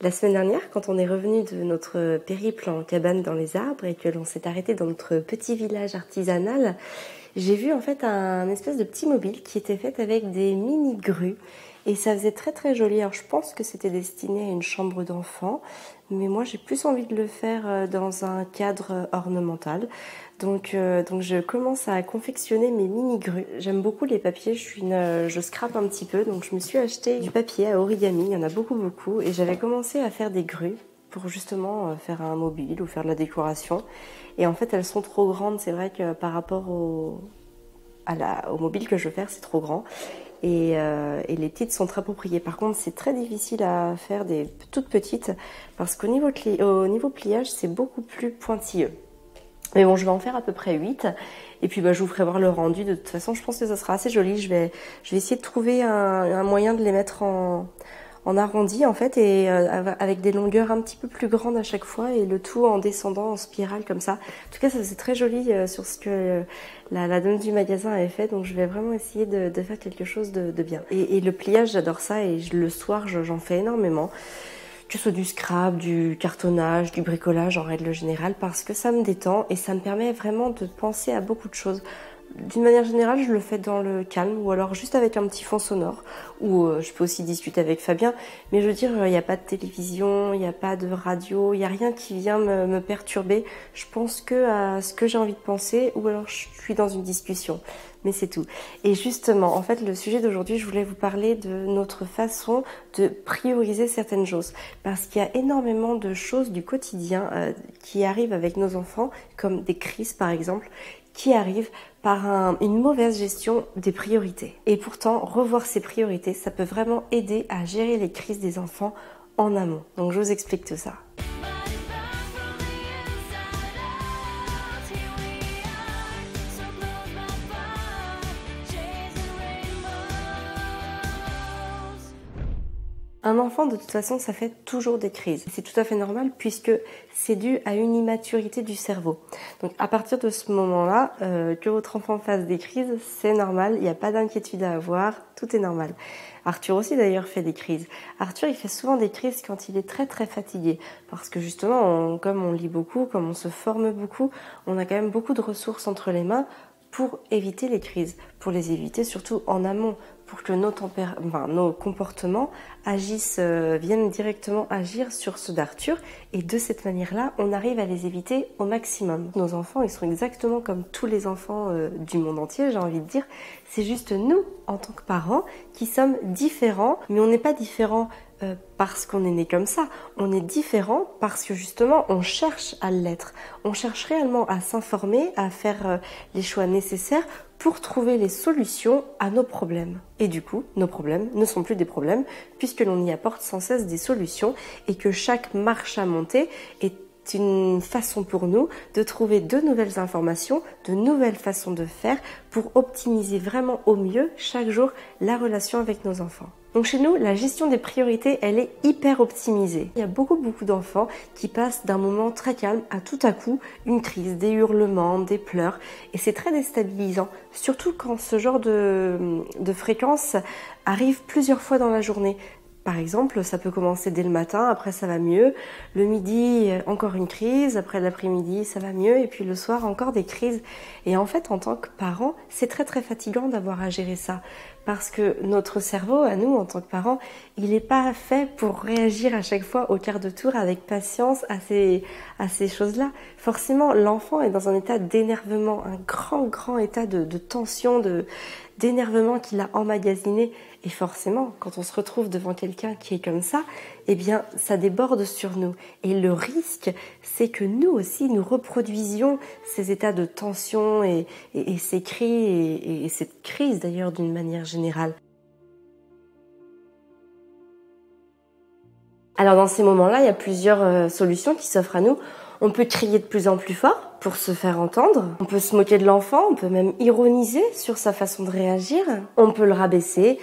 La semaine dernière, quand on est revenu de notre périple en cabane dans les arbres et que l'on s'est arrêté dans notre petit village artisanal, j'ai vu en fait un espèce de petit mobile qui était fait avec des mini-grues et ça faisait très très joli. Alors je pense que c'était destiné à une chambre d'enfant, mais moi j'ai plus envie de le faire dans un cadre ornemental. Donc je commence à confectionner mes mini-grues. J'aime beaucoup les papiers, je scrape un petit peu, donc je me suis acheté du papier à origami, il y en a beaucoup, et j'avais commencé à faire des grues pour justement faire un mobile ou faire de la décoration. Et en fait elles sont trop grandes, c'est vrai que par rapport au mobile que je veux faire, c'est trop grand. Et les petites sont très appropriées. Par contre, c'est très difficile à faire des toutes petites parce qu'au niveau pliage, c'est beaucoup plus pointilleux. Mais bon, je vais en faire à peu près 8. Et puis je vous ferai voir le rendu. De toute façon, je pense que ça sera assez joli. Je vais essayer de trouver un moyen de les mettre en arrondi en fait et avec des longueurs un petit peu plus grandes à chaque fois et le tout en descendant en spirale comme ça. En tout cas, ça c'est très joli sur ce que la dame du magasin avait fait. Donc je vais vraiment essayer de faire quelque chose de bien. Et le pliage, j'adore ça et le soir, j'en fais énormément. Que ce soit du scrap, du cartonnage, du bricolage en règle générale, parce que ça me détend et ça me permet vraiment de penser à beaucoup de choses. D'une manière générale, je le fais dans le calme ou alors juste avec un petit fond sonore ou je peux aussi discuter avec Fabien, mais je veux dire, il n'y a pas de télévision, il n'y a pas de radio, il n'y a rien qui vient me perturber. Je pense que à ce que j'ai envie de penser ou alors je suis dans une discussion. Mais c'est tout. Et justement, en fait, le sujet d'aujourd'hui, je voulais vous parler de notre façon de prioriser certaines choses. Parce qu'il y a énormément de choses du quotidien qui arrivent avec nos enfants, comme des crises par exemple, qui arrivent par une mauvaise gestion des priorités. Et pourtant, revoir ces priorités, ça peut vraiment aider à gérer les crises des enfants en amont. Donc je vous explique tout ça. Un enfant, de toute façon, ça fait toujours des crises. C'est tout à fait normal puisque c'est dû à une immaturité du cerveau. Donc à partir de ce moment-là, que votre enfant fasse des crises, c'est normal, il n'y a pas d'inquiétude à avoir, tout est normal. Arthur aussi d'ailleurs fait des crises. Arthur, il fait souvent des crises quand il est très très fatigué. Parce que justement, comme on lit beaucoup, comme on se forme beaucoup, on a quand même beaucoup de ressources entre les mains pour éviter les crises, pour les éviter surtout en amont, pour que nos comportements viennent directement agir sur ceux d'Arthur et de cette manière-là, on arrive à les éviter au maximum. Nos enfants, ils sont exactement comme tous les enfants du monde entier, j'ai envie de dire. C'est juste nous, en tant que parents, qui sommes différents, mais on n'est pas différents parce qu'on est né comme ça. On est différent parce que justement on cherche à l'être. On cherche réellement à s'informer, à faire les choix nécessaires pour trouver les solutions à nos problèmes. Et du coup, nos problèmes ne sont plus des problèmes puisque l'on y apporte sans cesse des solutions et que chaque marche à monter est une façon pour nous de trouver de nouvelles informations, de nouvelles façons de faire pour optimiser vraiment au mieux chaque jour la relation avec nos enfants. Donc chez nous, la gestion des priorités, elle est hyper optimisée. Il y a beaucoup d'enfants qui passent d'un moment très calme à tout à coup une crise, des hurlements, des pleurs. Et c'est très déstabilisant, surtout quand ce genre de fréquence arrive plusieurs fois dans la journée. Par exemple, ça peut commencer dès le matin, après ça va mieux. Le midi, encore une crise. Après l'après-midi, ça va mieux. Et puis le soir, encore des crises. Et en fait, en tant que parent, c'est très très fatigant d'avoir à gérer ça. Parce que notre cerveau, à nous, en tant que parents, il n'est pas fait pour réagir à chaque fois au quart de tour avec patience à ces choses-là. Forcément, l'enfant est dans un état d'énervement, un grand état de tension, d'énervement qu'il a emmagasiné. Et forcément, quand on se retrouve devant quelqu'un qui est comme ça, eh bien, ça déborde sur nous. Et le risque, c'est que nous aussi, nous reproduisions ces états de tension et ces cris et cette crise d'ailleurs d'une manière générale. Alors dans ces moments-là, il y a plusieurs solutions qui s'offrent à nous. On peut crier de plus en plus fort pour se faire entendre. On peut se moquer de l'enfant, on peut même ironiser sur sa façon de réagir. On peut le rabaisser.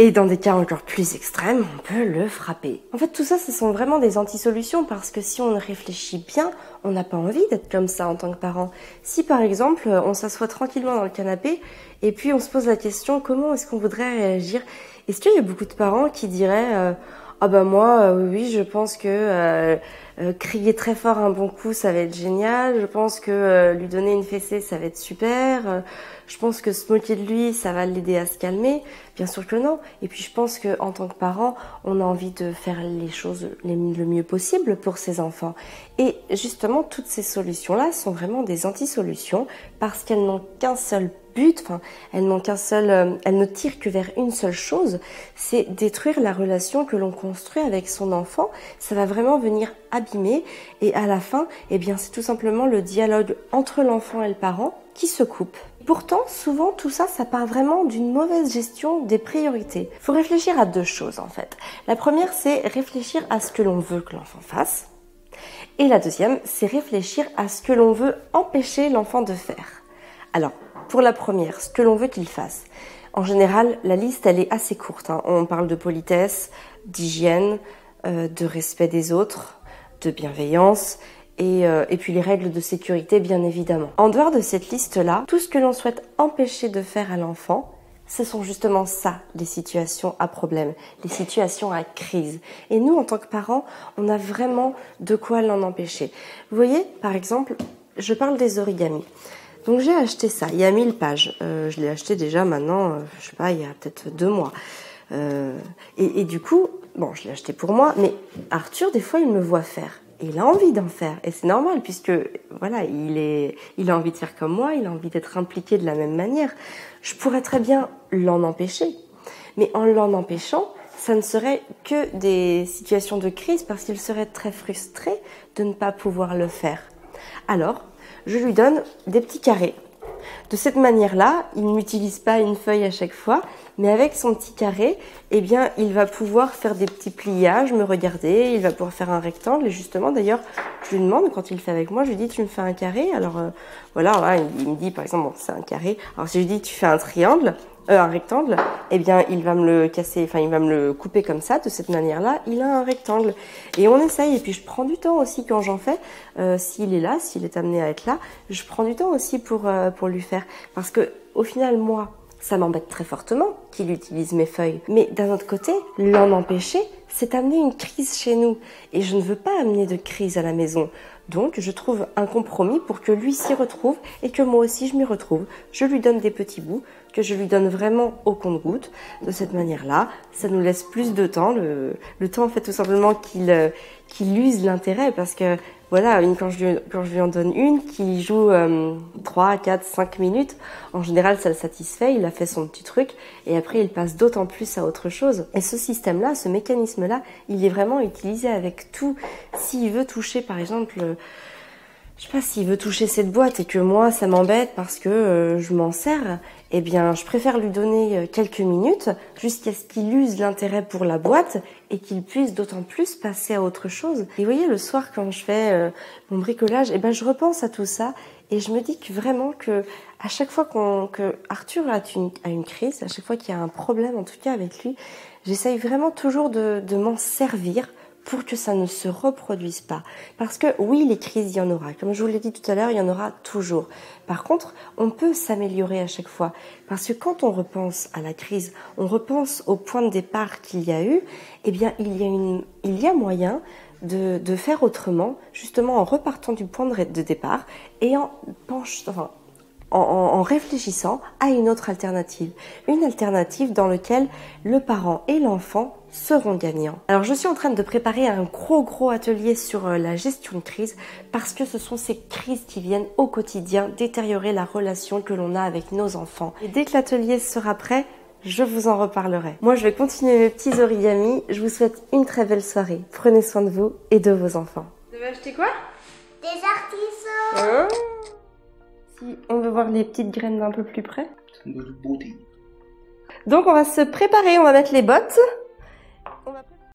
Et dans des cas encore plus extrêmes, on peut le frapper. En fait, tout ça, ce sont vraiment des anti-solutions parce que si on réfléchit bien, on n'a pas envie d'être comme ça en tant que parent. Si par exemple, on s'assoit tranquillement dans le canapé et puis on se pose la question, comment est-ce qu'on voudrait réagir? Est-ce qu'il y a beaucoup de parents qui diraient Ah bah moi, oui, je pense que crier très fort un bon coup, ça va être génial. Je pense que lui donner une fessée, ça va être super. Je pense que se moquer de lui, ça va l'aider à se calmer. Bien sûr que non. Et puis je pense que en tant que parent, on a envie de faire les choses le mieux possible pour ses enfants. Et justement, toutes ces solutions-là sont vraiment des anti-solutions parce qu'elles n'ont qu'un seul but, enfin, elles ne tirent que vers une seule chose, c'est détruire la relation que l'on construit avec son enfant. Ça va vraiment venir abîmer et à la fin, eh bien, c'est tout simplement le dialogue entre l'enfant et le parent qui se coupe. Pourtant, souvent, tout ça, ça part vraiment d'une mauvaise gestion des priorités. Il faut réfléchir à deux choses, en fait. La première, c'est réfléchir à ce que l'on veut que l'enfant fasse. Et la deuxième, c'est réfléchir à ce que l'on veut empêcher l'enfant de faire. Alors, pour la première, ce que l'on veut qu'il fasse. En général, la liste, elle est assez courte. On parle de politesse, d'hygiène, de respect des autres, de bienveillance et puis les règles de sécurité, bien évidemment. En dehors de cette liste-là, tout ce que l'on souhaite empêcher de faire à l'enfant, ce sont justement ça, les situations à problème, les situations à crise. Et nous, en tant que parents, on a vraiment de quoi l'en empêcher. Vous voyez, par exemple, je parle des origamis. Donc j'ai acheté ça, il y a 1000 pages. Je l'ai acheté déjà maintenant, je sais pas, il y a peut-être 2 mois. Et du coup, bon, je l'ai acheté pour moi, mais Arthur, des fois, il me voit faire. Et il a envie d'en faire. Et c'est normal, puisque, voilà, il a envie de faire comme moi, il a envie d'être impliqué de la même manière. Je pourrais très bien l'en empêcher. Mais en l'en empêchant, ça ne serait que des situations de crise parce qu'il serait très frustré de ne pas pouvoir le faire. Alors, je lui donne des petits carrés. De cette manière-là, il n'utilise pas une feuille à chaque fois, mais avec son petit carré, eh bien, il va pouvoir faire des petits pliages, me regarder, il va pouvoir faire un rectangle. Et justement, d'ailleurs, je lui demande, quand il le fait avec moi, je lui dis, tu me fais un carré? Alors, voilà, il me dit, par exemple, bon, c'est un carré. Alors, si je dis, tu fais un triangle, un rectangle, eh bien, il va me le casser, enfin, il va me le couper comme ça, de cette manière-là, il a un rectangle. Et on essaye, et puis je prends du temps aussi quand j'en fais, s'il est là, s'il est amené à être là, je prends du temps aussi pour lui faire. Parce que, au final, moi, ça m'embête très fortement qu'il utilise mes feuilles. Mais d'un autre côté, l'en empêcher, c'est amener une crise chez nous. Et je ne veux pas amener de crise à la maison. Donc, je trouve un compromis pour que lui s'y retrouve et que moi aussi je m'y retrouve. Je lui donne des petits bouts que je lui donne vraiment au compte-gouttes. De cette manière-là, ça nous laisse plus de temps. Le temps, en fait, tout simplement qu'il use l'intérêt parce que, voilà, quand je lui en donne une, qui joue 3, 4, 5 minutes, en général, ça le satisfait, il a fait son petit truc, et après, il passe d'autant plus à autre chose. Et ce système-là, ce mécanisme-là, il est vraiment utilisé avec tout. S'il veut toucher, par exemple, je sais pas, s'il veut toucher cette boîte et que moi, ça m'embête parce que je m'en sers, eh bien, je préfère lui donner quelques minutes jusqu'à ce qu'il use l'intérêt pour la boîte et qu'il puisse d'autant plus passer à autre chose. Et vous voyez, le soir, quand je fais mon bricolage, eh ben, je repense à tout ça et je me dis que vraiment que à chaque fois que Arthur a une crise, à chaque fois qu'il y a un problème, en tout cas avec lui, j'essaye vraiment toujours de m'en servir pour que ça ne se reproduise pas. Parce que oui, les crises, il y en aura. Comme je vous l'ai dit tout à l'heure, il y en aura toujours. Par contre, on peut s'améliorer à chaque fois. Parce que quand on repense à la crise, on repense au point de départ qu'il y a eu, eh bien, il y a moyen de faire autrement, justement en repartant du point de départ et en réfléchissant à une autre alternative. Une alternative dans laquelle le parent et l'enfant seront gagnants. Alors je suis en train de préparer un gros atelier sur la gestion de crise parce que ce sont ces crises qui viennent au quotidien détériorer la relation que l'on a avec nos enfants. Et dès que l'atelier sera prêt, je vous en reparlerai. Moi je vais continuer mes petits origamis. Je vous souhaite une très belle soirée. Prenez soin de vous et de vos enfants. Vous avez acheté quoi? Des artisans. Si on veut voir les petites graines d'un peu plus près. Donc on va se préparer, on va mettre les bottes.